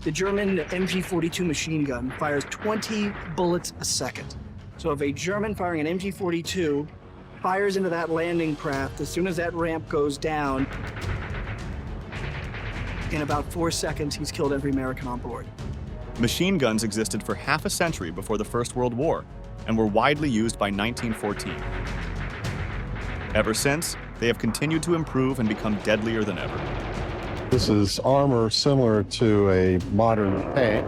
The German MG42 machine gun fires 20 bullets a second. So if a German firing an MG42 fires into that landing craft, as soon as that ramp goes down, in about 4 seconds, he's killed every American on board. Machine guns existed for half a century before the First World War and were widely used by 1914. Ever since, they have continued to improve and become deadlier than ever. This is armor similar to a modern tank.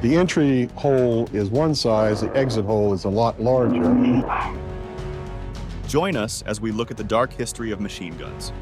The entry hole is one size, the exit hole is a lot larger. Join us as we look at the dark history of machine guns.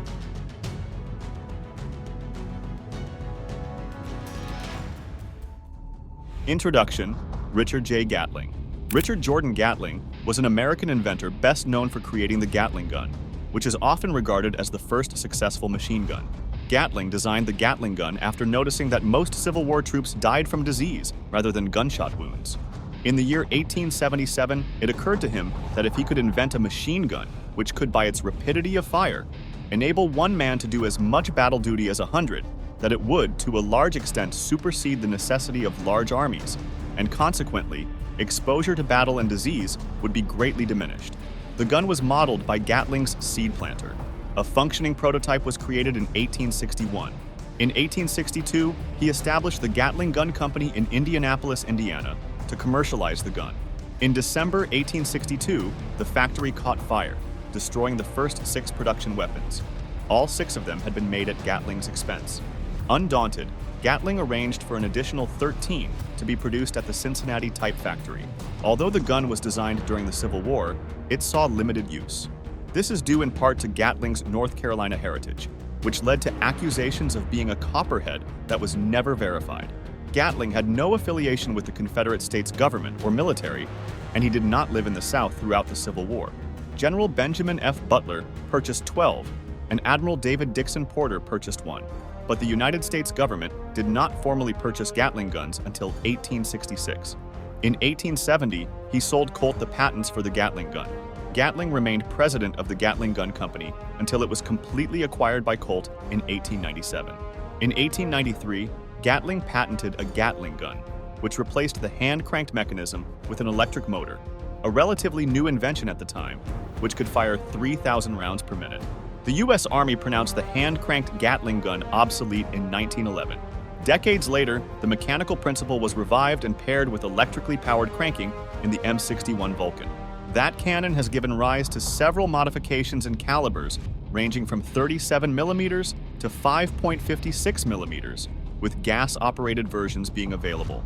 Introduction: Richard J. Gatling. Richard Jordan Gatling was an American inventor best known for creating the Gatling gun, which is often regarded as the first successful machine gun. Gatling designed the Gatling gun after noticing that most Civil War troops died from disease rather than gunshot wounds. In the year 1877, it occurred to him that if he could invent a machine gun, which could, by its rapidity of fire, enable one man to do as much battle duty as 100, that it would, to a large extent, supersede the necessity of large armies, and consequently, exposure to battle and disease would be greatly diminished. The gun was modeled by Gatling's seed planter. A functioning prototype was created in 1861. In 1862, he established the Gatling Gun Company in Indianapolis, Indiana, to commercialize the gun. In December 1862, the factory caught fire, destroying the first 6 production weapons. All 6 of them had been made at Gatling's expense. Undaunted, Gatling arranged for an additional 13 to be produced at the Cincinnati Type Factory. Although the gun was designed during the Civil War, it saw limited use. This is due in part to Gatling's North Carolina heritage, which led to accusations of being a copperhead that was never verified. Gatling had no affiliation with the Confederate States government or military, and he did not live in the South throughout the Civil War. General Benjamin F. Butler purchased 12, and Admiral David Dixon Porter purchased 1. But the United States government did not formally purchase Gatling guns until 1866. In 1870, he sold Colt the patents for the Gatling gun. Gatling remained president of the Gatling Gun Company until it was completely acquired by Colt in 1897. In 1893, Gatling patented a Gatling gun, which replaced the hand-cranked mechanism with an electric motor, a relatively new invention at the time, which could fire 3,000 rounds per minute. The U.S. Army pronounced the hand-cranked Gatling gun obsolete in 1911. Decades later, the mechanical principle was revived and paired with electrically powered cranking in the M61 Vulcan. That cannon has given rise to several modifications in calibers ranging from 37mm to 5.56mm, with gas-operated versions being available.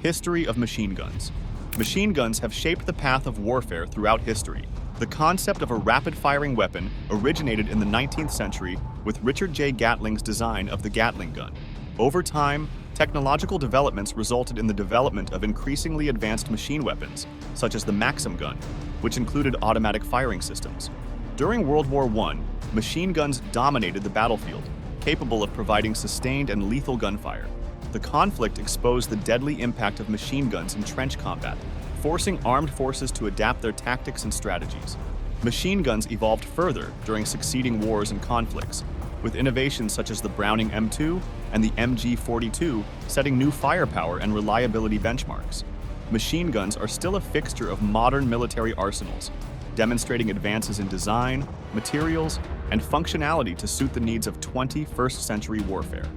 History of machine guns. Machine guns have shaped the path of warfare throughout history. The concept of a rapid-firing weapon originated in the 19th century with Richard J. Gatling's design of the Gatling gun. Over time, technological developments resulted in the development of increasingly advanced machine weapons, such as the Maxim Gun, which included automatic firing systems. During World War I, machine guns dominated the battlefield, capable of providing sustained and lethal gunfire. The conflict exposed the deadly impact of machine guns in trench combat, forcing armed forces to adapt their tactics and strategies. Machine guns evolved further during succeeding wars and conflicts, with innovations such as the Browning M2 and the MG42 setting new firepower and reliability benchmarks. Machine guns are still a fixture of modern military arsenals, demonstrating advances in design, materials, and functionality to suit the needs of 21st century warfare.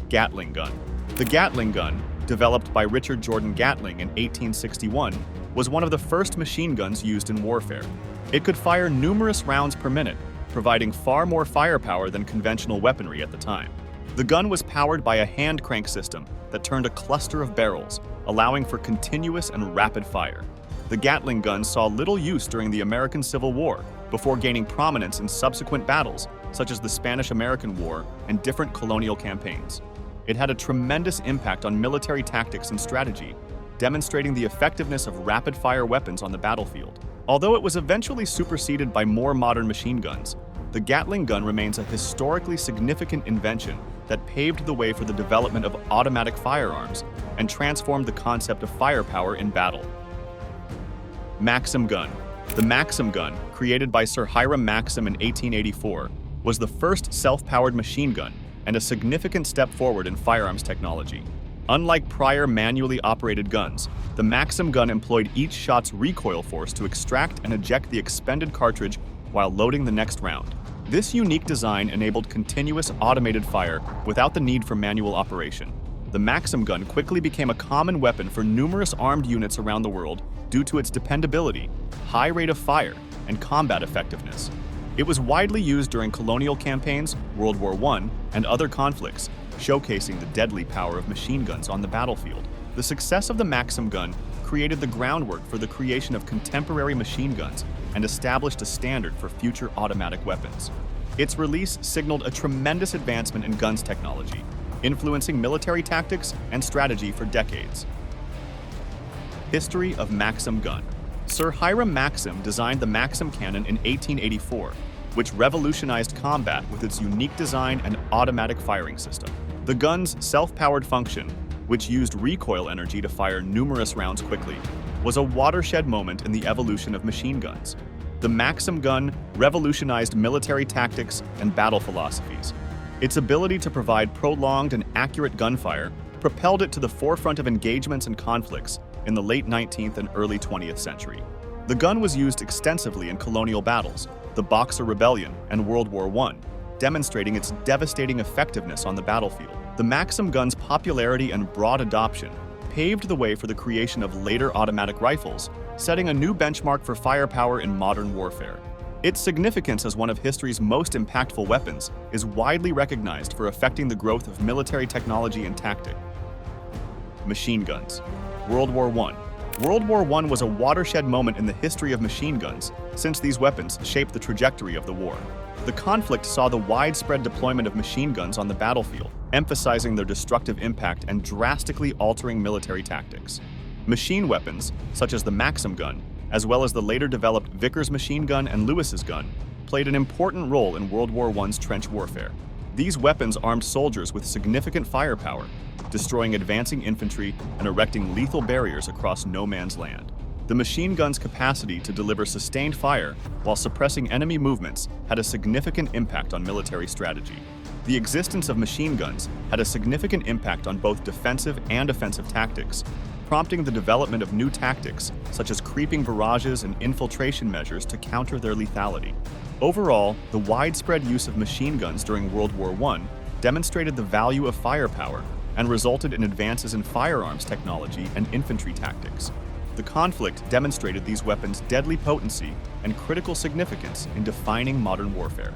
Gatling gun. The Gatling gun, developed by Richard Jordan Gatling in 1861, was one of the first machine guns used in warfare. It could fire numerous rounds per minute, providing far more firepower than conventional weaponry at the time. The gun was powered by a hand crank system that turned a cluster of barrels, allowing for continuous and rapid fire. The Gatling gun saw little use during the American Civil War, before gaining prominence in subsequent battles, such as the Spanish-American War and different colonial campaigns. It had a tremendous impact on military tactics and strategy, demonstrating the effectiveness of rapid-fire weapons on the battlefield. Although it was eventually superseded by more modern machine guns, the Gatling gun remains a historically significant invention that paved the way for the development of automatic firearms and transformed the concept of firepower in battle. Maxim Gun. The Maxim Gun, created by Sir Hiram Maxim in 1884, was the first self-powered machine gun and a significant step forward in firearms technology. Unlike prior manually operated guns, the Maxim gun employed each shot's recoil force to extract and eject the expended cartridge while loading the next round. This unique design enabled continuous automated fire without the need for manual operation. The Maxim gun quickly became a common weapon for numerous armed units around the world due to its dependability, high rate of fire, and combat effectiveness. It was widely used during colonial campaigns, World War I, and other conflicts, showcasing the deadly power of machine guns on the battlefield. The success of the Maxim gun created the groundwork for the creation of contemporary machine guns and established a standard for future automatic weapons. Its release signaled a tremendous advancement in guns technology, influencing military tactics and strategy for decades. History of Maxim Gun. Sir Hiram Maxim designed the Maxim cannon in 1884, which revolutionized combat with its unique design and automatic firing system. The gun's self-powered function, which used recoil energy to fire numerous rounds quickly, was a watershed moment in the evolution of machine guns. The Maxim gun revolutionized military tactics and battle philosophies. Its ability to provide prolonged and accurate gunfire propelled it to the forefront of engagements and conflicts in the late 19th and early 20th century. The gun was used extensively in colonial battles, the Boxer Rebellion, and World War I, demonstrating its devastating effectiveness on the battlefield. The Maxim gun's popularity and broad adoption paved the way for the creation of later automatic rifles, setting a new benchmark for firepower in modern warfare. Its significance as one of history's most impactful weapons is widely recognized for affecting the growth of military technology and tactic. Machine guns. World War I. World War I was a watershed moment in the history of machine guns, since these weapons shaped the trajectory of the war. The conflict saw the widespread deployment of machine guns on the battlefield, emphasizing their destructive impact and drastically altering military tactics. Machine weapons, such as the Maxim gun, as well as the later developed Vickers machine gun and Lewis's gun, played an important role in World War I's trench warfare. These weapons armed soldiers with significant firepower, destroying advancing infantry and erecting lethal barriers across no man's land. The machine gun's capacity to deliver sustained fire while suppressing enemy movements had a significant impact on military strategy. The existence of machine guns had a significant impact on both defensive and offensive tactics, prompting the development of new tactics such as creeping barrages and infiltration measures to counter their lethality. Overall, the widespread use of machine guns during World War I demonstrated the value of firepower and resulted in advances in firearms technology and infantry tactics. The conflict demonstrated these weapons' deadly potency and critical significance in defining modern warfare.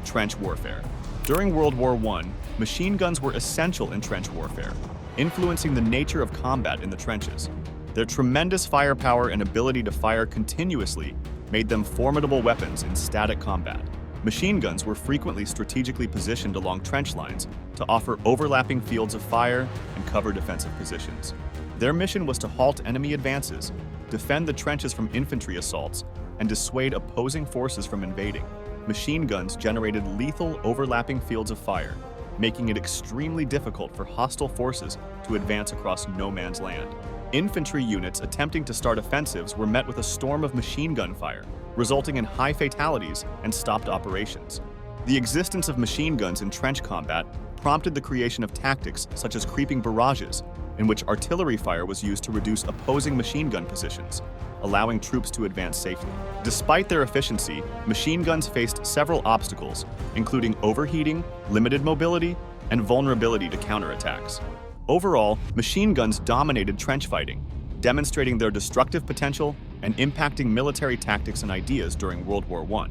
Trench warfare. During World War I, machine guns were essential in trench warfare, influencing the nature of combat in the trenches. Their tremendous firepower and ability to fire continuously made them formidable weapons in static combat. Machine guns were frequently strategically positioned along trench lines to offer overlapping fields of fire and cover defensive positions. Their mission was to halt enemy advances, defend the trenches from infantry assaults, and dissuade opposing forces from invading. Machine guns generated lethal overlapping fields of fire, making it extremely difficult for hostile forces to advance across no man's land. Infantry units attempting to start offensives were met with a storm of machine gun fire, resulting in high fatalities and stopped operations. The existence of machine guns in trench combat prompted the creation of tactics such as creeping barrages, in which artillery fire was used to reduce opposing machine gun positions, allowing troops to advance safely. Despite their efficiency, machine guns faced several obstacles, including overheating, limited mobility, and vulnerability to counterattacks. Overall, machine guns dominated trench fighting, demonstrating their destructive potential and impacting military tactics and ideas during World War I.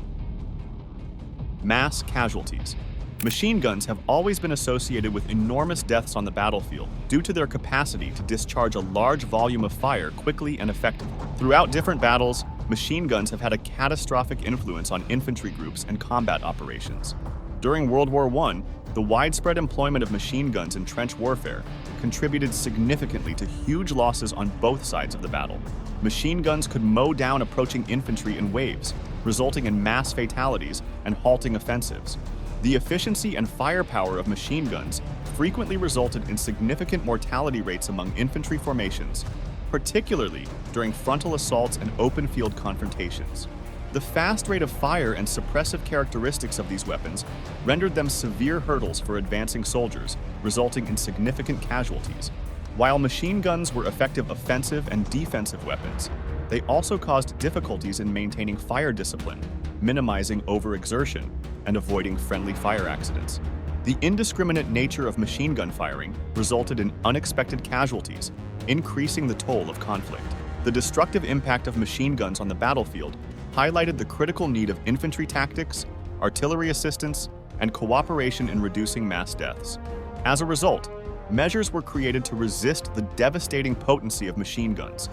Mass casualties. Machine guns have always been associated with enormous deaths on the battlefield due to their capacity to discharge a large volume of fire quickly and effectively. Throughout different battles, machine guns have had a catastrophic influence on infantry groups and combat operations. During World War I, the widespread employment of machine guns in trench warfare contributed significantly to huge losses on both sides of the battle. Machine guns could mow down approaching infantry in waves, resulting in mass fatalities and halting offensives. The efficiency and firepower of machine guns frequently resulted in significant mortality rates among infantry formations, particularly during frontal assaults and open field confrontations. The fast rate of fire and suppressive characteristics of these weapons rendered them severe hurdles for advancing soldiers, resulting in significant casualties. While machine guns were effective offensive and defensive weapons, they also caused difficulties in maintaining fire discipline, minimizing overexertion, and avoiding friendly fire accidents. The indiscriminate nature of machine gun firing resulted in unexpected casualties, increasing the toll of conflict. The destructive impact of machine guns on the battlefield highlighted the critical need of infantry tactics, artillery assistance, and cooperation in reducing mass deaths. As a result, measures were created to resist the devastating potency of machine guns,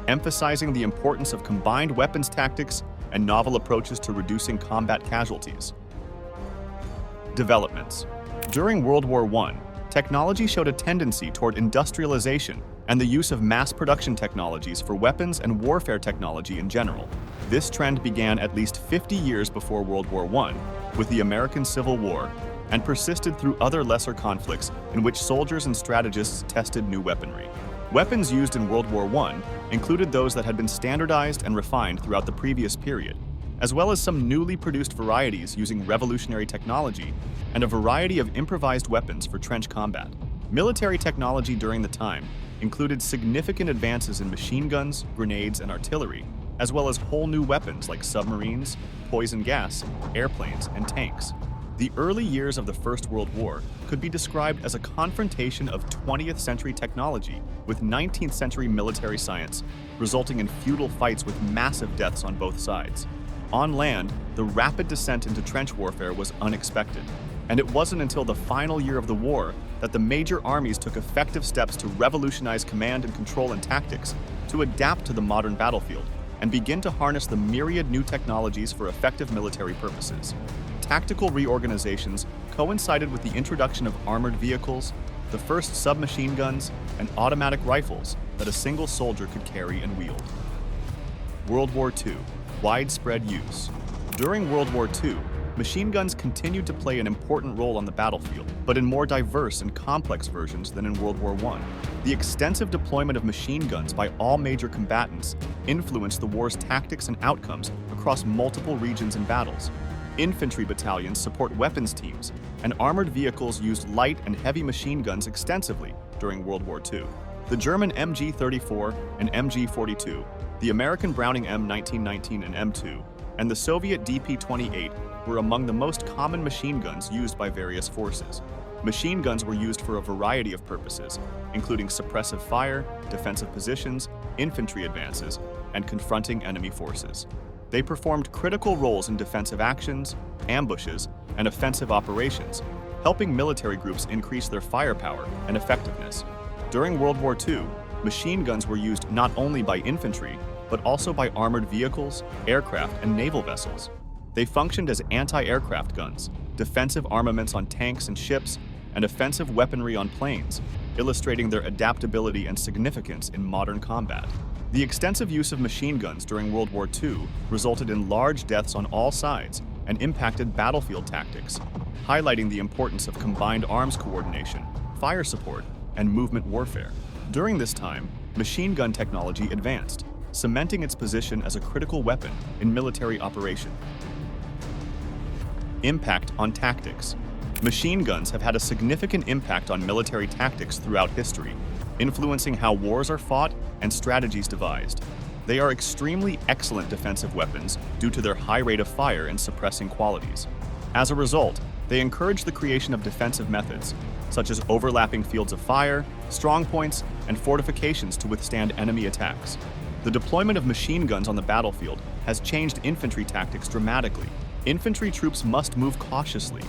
emphasizing the importance of combined weapons tactics and novel approaches to reducing combat casualties. Developments. During World War I, technology showed a tendency toward industrialization and the use of mass production technologies for weapons and warfare technology in general. This trend began at least 50 years before World War I with the American Civil War and persisted through other lesser conflicts in which soldiers and strategists tested new weaponry. Weapons used in World War I included those that had been standardized and refined throughout the previous period, as well as some newly produced varieties using revolutionary technology and a variety of improvised weapons for trench combat. Military technology during the time included significant advances in machine guns, grenades, and artillery, as well as whole new weapons like submarines, poison gas, airplanes, and tanks. The early years of the First World War could be described as a confrontation of 20th century technology with 19th century military science, resulting in feudal fights with massive deaths on both sides. On land, the rapid descent into trench warfare was unexpected, and it wasn't until the final year of the war that the major armies took effective steps to revolutionize command and control and tactics to adapt to the modern battlefield and begin to harness the myriad new technologies for effective military purposes. Tactical reorganizations coincided with the introduction of armored vehicles, the first submachine guns, and automatic rifles that a single soldier could carry and wield. World War II. Widespread use. During World War II, machine guns continued to play an important role on the battlefield, but in more diverse and complex versions than in World War I. The extensive deployment of machine guns by all major combatants influenced the war's tactics and outcomes across multiple regions and battles. Infantry battalions support weapons teams, and armored vehicles used light and heavy machine guns extensively during World War II. The German MG-34 and MG-42, the American Browning M1919 and M2, and the Soviet DP-28 were among the most common machine guns used by various forces. Machine guns were used for a variety of purposes, including suppressive fire, defensive positions, infantry advances, and confronting enemy forces. They performed critical roles in defensive actions, ambushes, and offensive operations, helping military groups increase their firepower and effectiveness. During World War II, machine guns were used not only by infantry, but also by armored vehicles, aircraft, and naval vessels. They functioned as anti-aircraft guns, defensive armaments on tanks and ships, and offensive weaponry on planes, illustrating their adaptability and significance in modern combat. The extensive use of machine guns during World War II resulted in large deaths on all sides and impacted battlefield tactics, highlighting the importance of combined arms coordination, fire support, and movement warfare. During this time, machine gun technology advanced, cementing its position as a critical weapon in military operation. Impact on tactics. Machine guns have had a significant impact on military tactics throughout history, influencing how wars are fought and strategies devised. They are extremely excellent defensive weapons due to their high rate of fire and suppressing qualities. As a result, they encourage the creation of defensive methods, such as overlapping fields of fire, strong points, and fortifications to withstand enemy attacks. The deployment of machine guns on the battlefield has changed infantry tactics dramatically. Infantry troops must move cautiously,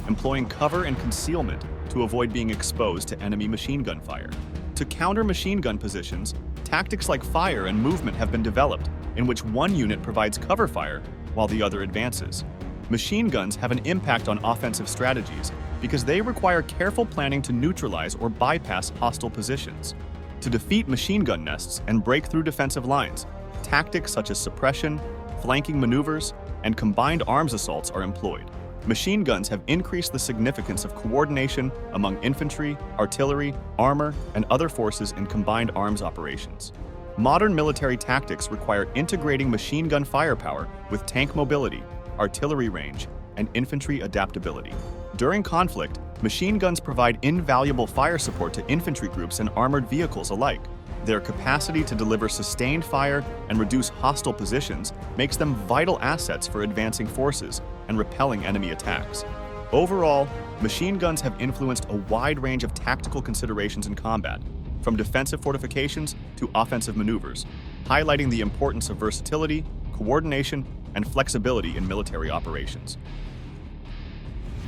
employing cover and concealment to avoid being exposed to enemy machine gun fire. To counter machine gun positions, tactics like fire and movement have been developed, in which one unit provides cover fire while the other advances. Machine guns have an impact on offensive strategies because they require careful planning to neutralize or bypass hostile positions. To defeat machine gun nests and break through defensive lines, tactics such as suppression, flanking maneuvers, and combined arms assaults are employed. Machine guns have increased the significance of coordination among infantry, artillery, armor, and other forces in combined arms operations. Modern military tactics require integrating machine gun firepower with tank mobility, artillery range, and infantry adaptability. During conflict, machine guns provide invaluable fire support to infantry groups and armored vehicles alike. Their capacity to deliver sustained fire and reduce hostile positions makes them vital assets for advancing forces and repelling enemy attacks. Overall, machine guns have influenced a wide range of tactical considerations in combat, from defensive fortifications to offensive maneuvers, highlighting the importance of versatility, coordination, and flexibility in military operations.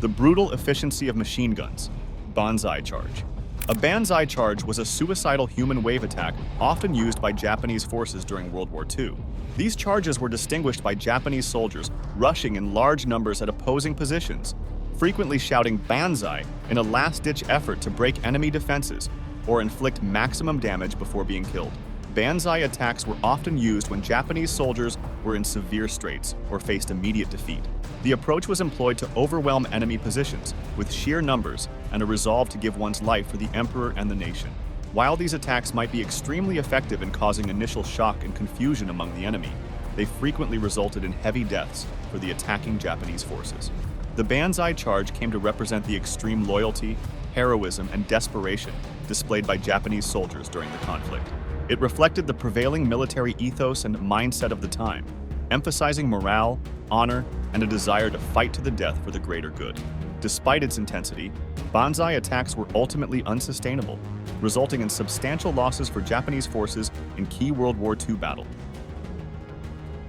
The brutal efficiency of machine guns. Banzai charge. A Banzai charge was a suicidal human wave attack often used by Japanese forces during World War II. These charges were distinguished by Japanese soldiers rushing in large numbers at opposing positions, frequently shouting Banzai in a last-ditch effort to break enemy defenses or inflict maximum damage before being killed. Banzai attacks were often used when Japanese soldiers were in severe straits or faced immediate defeat. The approach was employed to overwhelm enemy positions with sheer numbers and a resolve to give one's life for the emperor and the nation. While these attacks might be extremely effective in causing initial shock and confusion among the enemy, they frequently resulted in heavy deaths for the attacking Japanese forces. The Banzai charge came to represent the extreme loyalty, heroism, and desperation displayed by Japanese soldiers during the conflict. It reflected the prevailing military ethos and mindset of the time, emphasizing morale, honor, and a desire to fight to the death for the greater good. Despite its intensity, Banzai attacks were ultimately unsustainable, resulting in substantial losses for Japanese forces in key World War II battle.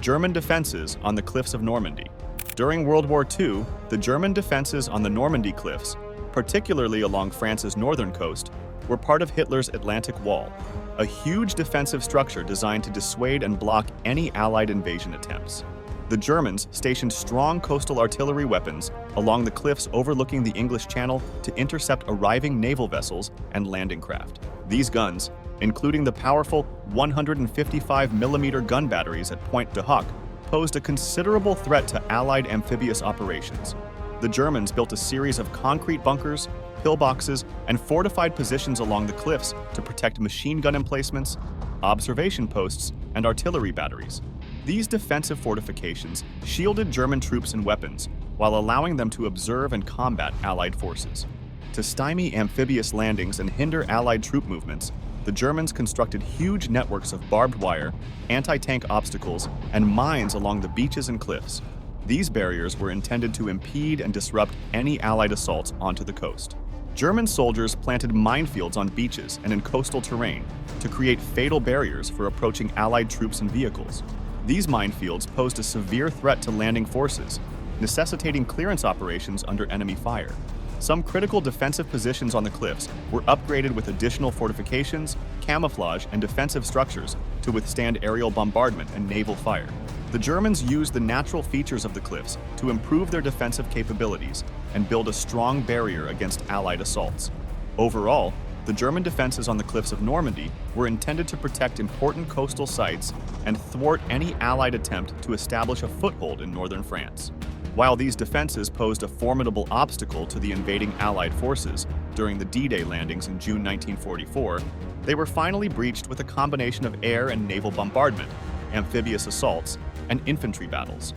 German defenses on the cliffs of Normandy. During World War II, the German defenses on the Normandy cliffs, particularly along France's northern coast, were part of Hitler's Atlantic Wall, a huge defensive structure designed to dissuade and block any Allied invasion attempts. The Germans stationed strong coastal artillery weapons along the cliffs overlooking the English Channel to intercept arriving naval vessels and landing craft. These guns, including the powerful 155mm gun batteries at Pointe du Hoc, posed a considerable threat to Allied amphibious operations. The Germans built a series of concrete bunkers, pillboxes, and fortified positions along the cliffs to protect machine gun emplacements, observation posts, and artillery batteries. These defensive fortifications shielded German troops and weapons while allowing them to observe and combat Allied forces. To stymie amphibious landings and hinder Allied troop movements, the Germans constructed huge networks of barbed wire, anti-tank obstacles, and mines along the beaches and cliffs. These barriers were intended to impede and disrupt any Allied assaults onto the coast. German soldiers planted minefields on beaches and in coastal terrain to create fatal barriers for approaching Allied troops and vehicles. These minefields posed a severe threat to landing forces, necessitating clearance operations under enemy fire. Some critical defensive positions on the cliffs were upgraded with additional fortifications, camouflage, and defensive structures to withstand aerial bombardment and naval fire. The Germans used the natural features of the cliffs to improve their defensive capabilities and build a strong barrier against Allied assaults. Overall, the German defenses on the cliffs of Normandy were intended to protect important coastal sites and thwart any Allied attempt to establish a foothold in northern France. While these defenses posed a formidable obstacle to the invading Allied forces during the D-Day landings in June 1944, they were finally breached with a combination of air and naval bombardment, amphibious assaults, and infantry battles.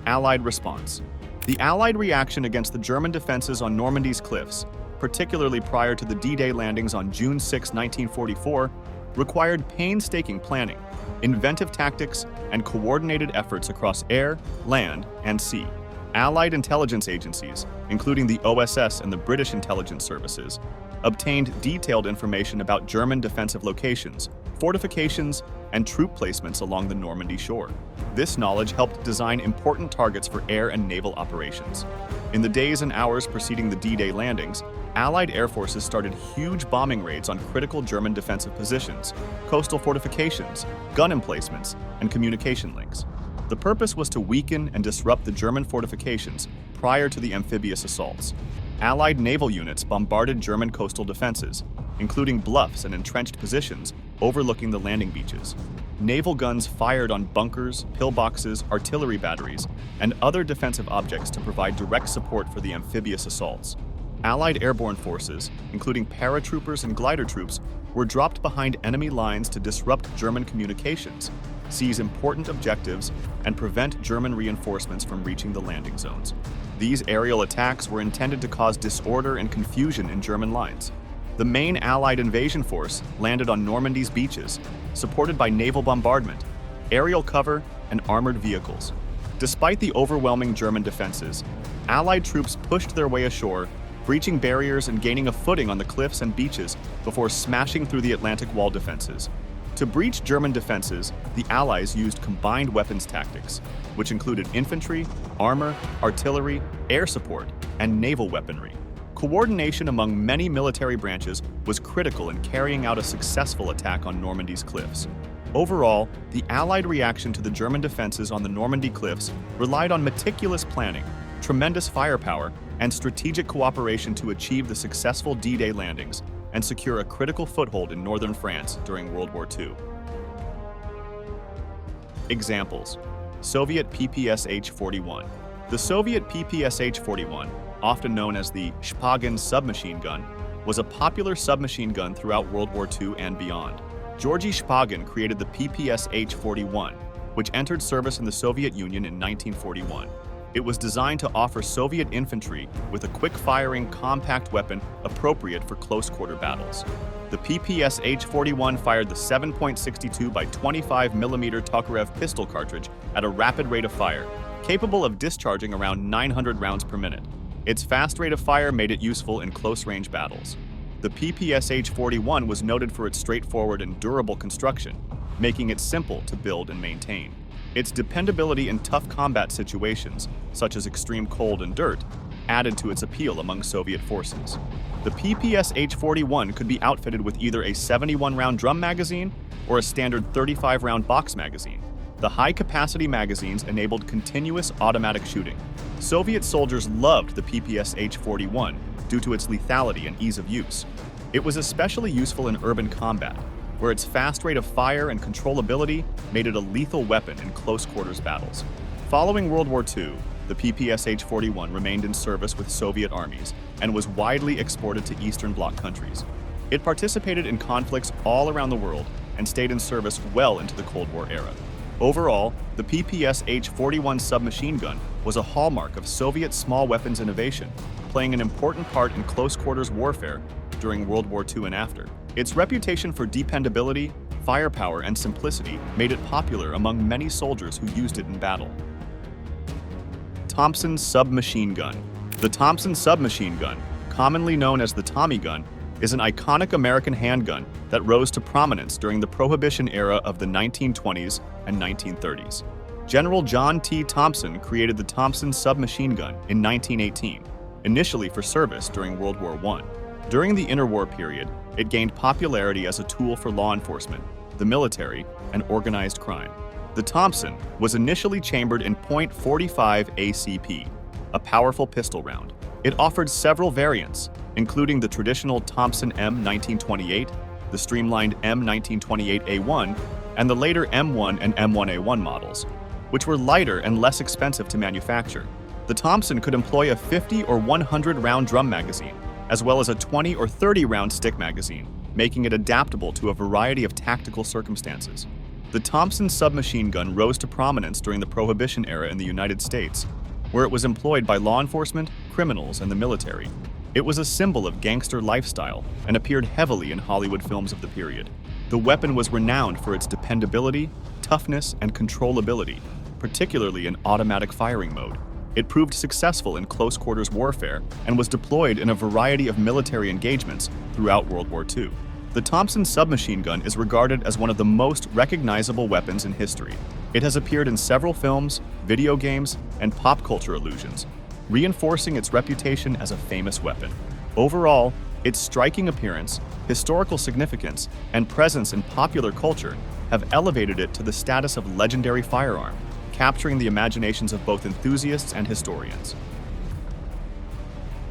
Allied response. The Allied reaction against the German defenses on Normandy's cliffs, particularly prior to the D-Day landings on June 6, 1944, required painstaking planning, inventive tactics, and coordinated efforts across air, land, and sea. Allied intelligence agencies, including the OSS and the British intelligence services, obtained detailed information about German defensive locations, fortifications, and troop placements along the Normandy shore. This knowledge helped design important targets for air and naval operations. In the days and hours preceding the D-Day landings, Allied air forces started huge bombing raids on critical German defensive positions, coastal fortifications, gun emplacements, and communication links. The purpose was to weaken and disrupt the German fortifications prior to the amphibious assaults. Allied naval units bombarded German coastal defenses, including bluffs and entrenched positions overlooking the landing beaches. Naval guns fired on bunkers, pillboxes, artillery batteries, and other defensive objects to provide direct support for the amphibious assaults. Allied airborne forces, including paratroopers and glider troops, were dropped behind enemy lines to disrupt German communications, seize important objectives, and prevent German reinforcements from reaching the landing zones. These aerial attacks were intended to cause disorder and confusion in German lines. The main Allied invasion force landed on Normandy's beaches, supported by naval bombardment, aerial cover, and armored vehicles. Despite the overwhelming German defenses, Allied troops pushed their way ashore, breaching barriers and gaining a footing on the cliffs and beaches before smashing through the Atlantic Wall defenses. To breach German defenses, the Allies used combined weapons tactics, which included infantry, armor, artillery, air support, and naval weaponry. Coordination among many military branches was critical in carrying out a successful attack on Normandy's cliffs. Overall, the Allied reaction to the German defenses on the Normandy cliffs relied on meticulous planning, tremendous firepower, and strategic cooperation to achieve the successful D-Day landings and secure a critical foothold in northern France during World War II. Examples: Soviet PPSH-41. The Soviet PPSH-41, often known as the Shpagin submachine gun, was a popular submachine gun throughout World War II and beyond. Georgy Shpagin created the PPSH-41, which entered service in the Soviet Union in 1941. It was designed to offer Soviet infantry with a quick-firing, compact weapon appropriate for close-quarter battles. The PPSH-41 fired the 7.62 by 25 mm Tokarev pistol cartridge at a rapid rate of fire, capable of discharging around 900 rounds per minute. Its fast rate of fire made it useful in close-range battles. The PPSH-41 was noted for its straightforward and durable construction, making it simple to build and maintain. Its dependability in tough combat situations, such as extreme cold and dirt, added to its appeal among Soviet forces. The PPSH-41 could be outfitted with either a 71-round drum magazine or a standard 35-round box magazine. The high-capacity magazines enabled continuous automatic shooting. Soviet soldiers loved the PPSH-41 due to its lethality and ease of use. It was especially useful in urban combat, where its fast rate of fire and controllability made it a lethal weapon in close-quarters battles. Following World War II, the PPSH-41 remained in service with Soviet armies and was widely exported to Eastern Bloc countries. It participated in conflicts all around the world and stayed in service well into the Cold War era. Overall, the PPSH-41 submachine gun was a hallmark of Soviet small weapons innovation, playing an important part in close-quarters warfare during World War II and after. Its reputation for dependability, firepower, and simplicity made it popular among many soldiers who used it in battle. Thompson submachine gun. The Thompson submachine gun, commonly known as the Tommy gun, is an iconic American handgun that rose to prominence during the Prohibition era of the 1920s and 1930s. General John T. Thompson created the Thompson submachine gun in 1918, initially for service during World War I. During the interwar period, it gained popularity as a tool for law enforcement, the military, and organized crime. The Thompson was initially chambered in .45 ACP, a powerful pistol round. It offered several variants, including the traditional Thompson M1928, the streamlined M1928A1, and the later M1 and M1A1 models, which were lighter and less expensive to manufacture. The Thompson could employ a 50 or 100 round drum magazine, as well as a 20 or 30 round stick magazine, making it adaptable to a variety of tactical circumstances. The Thompson submachine gun rose to prominence during the Prohibition era in the United States, where it was employed by law enforcement, criminals, and the military. It was a symbol of gangster lifestyle and appeared heavily in Hollywood films of the period. The weapon was renowned for its dependability, toughness, and controllability, particularly in automatic firing mode. It proved successful in close-quarters warfare and was deployed in a variety of military engagements throughout World War II. The Thompson submachine gun is regarded as one of the most recognizable weapons in history. It has appeared in several films, video games, and pop culture allusions, reinforcing its reputation as a famous weapon. Overall, its striking appearance, historical significance, and presence in popular culture have elevated it to the status of legendary firearm, capturing the imaginations of both enthusiasts and historians.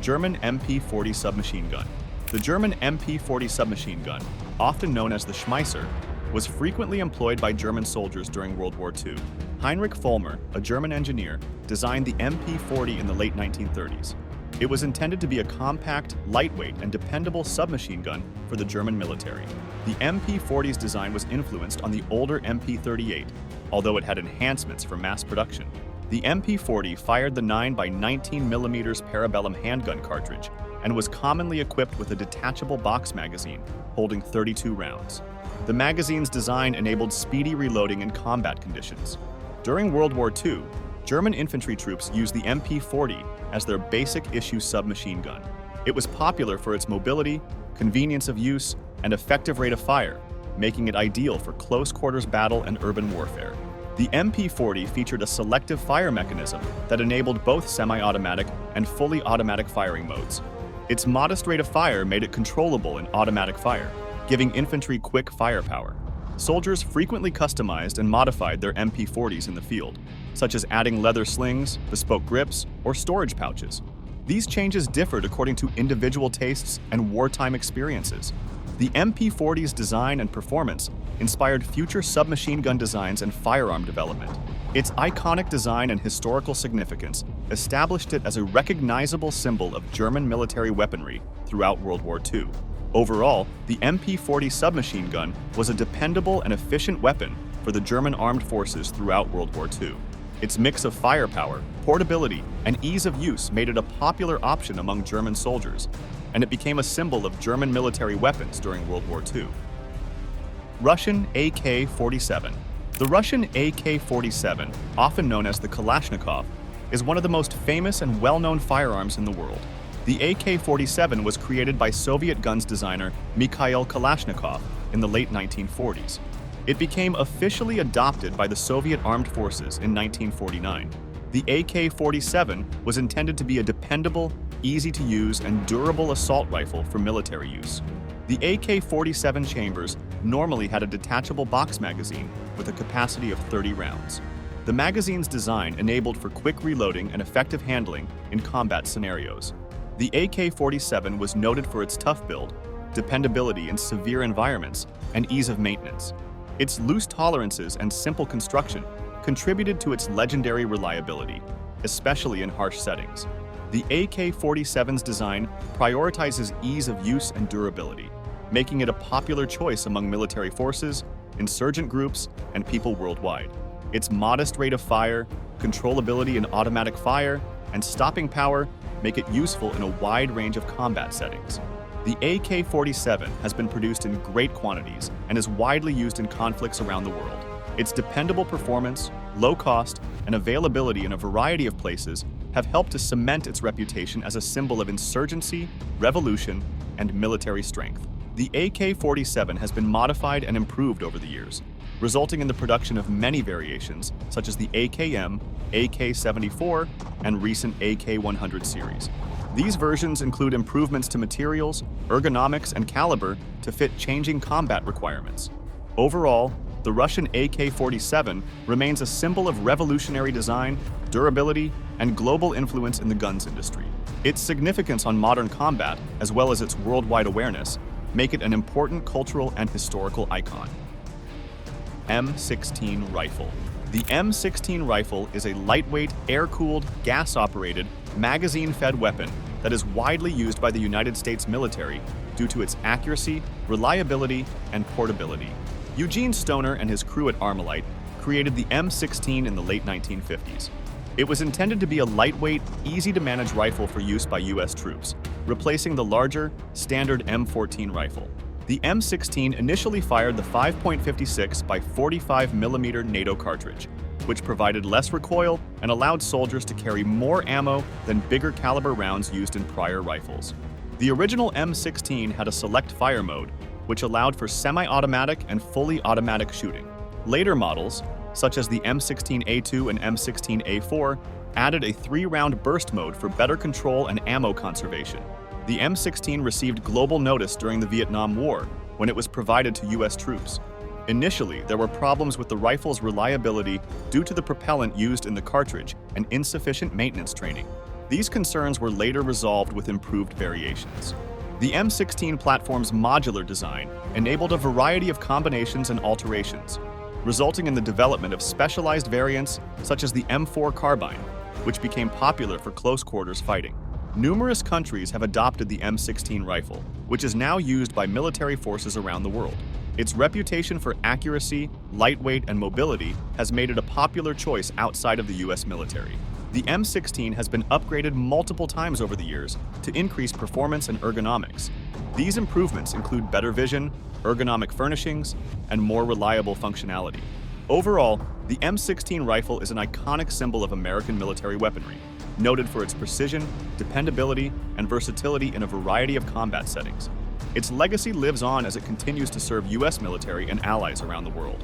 German MP-40 submachine gun. The German MP-40 submachine gun, often known as the Schmeisser, was frequently employed by German soldiers during World War II. Heinrich Vollmer, a German engineer, designed the MP-40 in the late 1930s. It was intended to be a compact, lightweight, and dependable submachine gun for the German military. The MP-40's design was influenced on the older MP-38, although it had enhancements for mass production. The MP-40 fired the 9x19mm parabellum handgun cartridge and was commonly equipped with a detachable box magazine holding 32 rounds. The magazine's design enabled speedy reloading in combat conditions. During World War II, German infantry troops used the MP-40 as their basic issue submachine gun. It was popular for its mobility, convenience of use, and effective rate of fire, making it ideal for close quarters battle and urban warfare. The MP-40 featured a selective fire mechanism that enabled both semi-automatic and fully automatic firing modes. Its modest rate of fire made it controllable in automatic fire, giving infantry quick firepower. Soldiers frequently customized and modified their MP-40s in the field, such as adding leather slings, bespoke grips, or storage pouches. These changes differed according to individual tastes and wartime experiences. The MP-40's design and performance inspired future submachine gun designs and firearm development. Its iconic design and historical significance established it as a recognizable symbol of German military weaponry throughout World War II. Overall, the MP-40 submachine gun was a dependable and efficient weapon for the German armed forces throughout World War II. Its mix of firepower, portability, and ease of use made it a popular option among German soldiers, and it became a symbol of German military weapons during World War II. Russian AK-47. The Russian AK-47, often known as the Kalashnikov, is one of the most famous and well-known firearms in the world. The AK-47 was created by Soviet guns designer Mikhail Kalashnikov in the late 1940s. It became officially adopted by the Soviet Armed Forces in 1949. The AK-47 was intended to be a dependable, easy-to-use, and durable assault rifle for military use. The AK-47 chambers normally had a detachable box magazine with a capacity of 30 rounds. The magazine's design enabled for quick reloading and effective handling in combat scenarios. The AK-47 was noted for its tough build, dependability in severe environments, and ease of maintenance. Its loose tolerances and simple construction contributed to its legendary reliability, especially in harsh settings. The AK-47's design prioritizes ease of use and durability, making it a popular choice among military forces, insurgent groups, and people worldwide. Its modest rate of fire, controllability in automatic fire, and stopping power make it useful in a wide range of combat settings. The AK-47 has been produced in great quantities and is widely used in conflicts around the world. Its dependable performance, low cost, and availability in a variety of places have helped to cement its reputation as a symbol of insurgency, revolution, and military strength. The AK-47 has been modified and improved over the years, resulting in the production of many variations such as the AKM, AK-74, and recent AK-100 series. These versions include improvements to materials, ergonomics, and caliber to fit changing combat requirements. Overall, the Russian AK-47 remains a symbol of revolutionary design, durability, and global influence in the guns industry. Its significance on modern combat, as well as its worldwide awareness, make it an important cultural and historical icon. M16 rifle. The M16 rifle is a lightweight, air-cooled, gas-operated, magazine-fed weapon that is widely used by the United States military due to its accuracy, reliability, and portability. Eugene Stoner and his crew at Armalite created the M16 in the late 1950s. It was intended to be a lightweight, easy-to-manage rifle for use by U.S. troops, replacing the larger, standard M14 rifle. The M16 initially fired the 5.56 by 45mm NATO cartridge, which provided less recoil and allowed soldiers to carry more ammo than bigger caliber rounds used in prior rifles. The original M16 had a select fire mode, which allowed for semi-automatic and fully automatic shooting. Later models, such as the M16A2 and M16A4, added a 3-round burst mode for better control and ammo conservation. The M16 received global notice during the Vietnam War when it was provided to U.S. troops. Initially, there were problems with the rifle's reliability due to the propellant used in the cartridge and insufficient maintenance training. These concerns were later resolved with improved variations. The M16 platform's modular design enabled a variety of combinations and alterations, resulting in the development of specialized variants such as the M4 carbine, which became popular for close quarters fighting. Numerous countries have adopted the M16 rifle, which is now used by military forces around the world. Its reputation for accuracy, lightweight, and mobility has made it a popular choice outside of the US military. The M16 has been upgraded multiple times over the years to increase performance and ergonomics. These improvements include better vision, ergonomic furnishings, and more reliable functionality. Overall, the M16 rifle is an iconic symbol of American military weaponry, noted for its precision, dependability, and versatility in a variety of combat settings. Its legacy lives on as it continues to serve US military and allies around the world.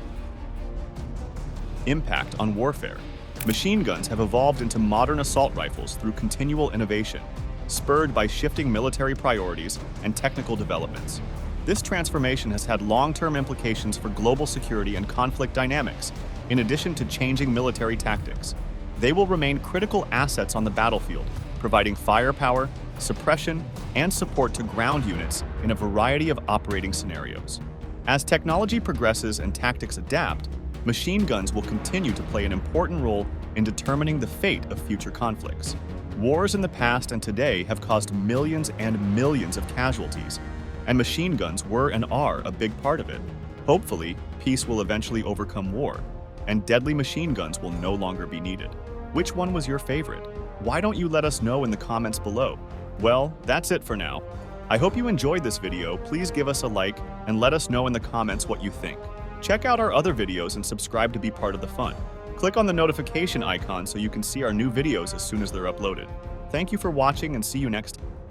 Impact on warfare. Machine guns have evolved into modern assault rifles through continual innovation, spurred by shifting military priorities and technical developments. This transformation has had long-term implications for global security and conflict dynamics, in addition to changing military tactics. They will remain critical assets on the battlefield, providing firepower, suppression, and support to ground units in a variety of operating scenarios. As technology progresses and tactics adapt, machine guns will continue to play an important role in determining the fate of future conflicts. Wars in the past and today have caused millions and millions of casualties, and machine guns were and are a big part of it. Hopefully, peace will eventually overcome war, and deadly machine guns will no longer be needed. Which one was your favorite? Why don't you let us know in the comments below? Well, that's it for now. I hope you enjoyed this video. Please give us a like and let us know in the comments what you think. Check out our other videos and subscribe to be part of the fun. Click on the notification icon so you can see our new videos as soon as they're uploaded. Thank you for watching and see you next time.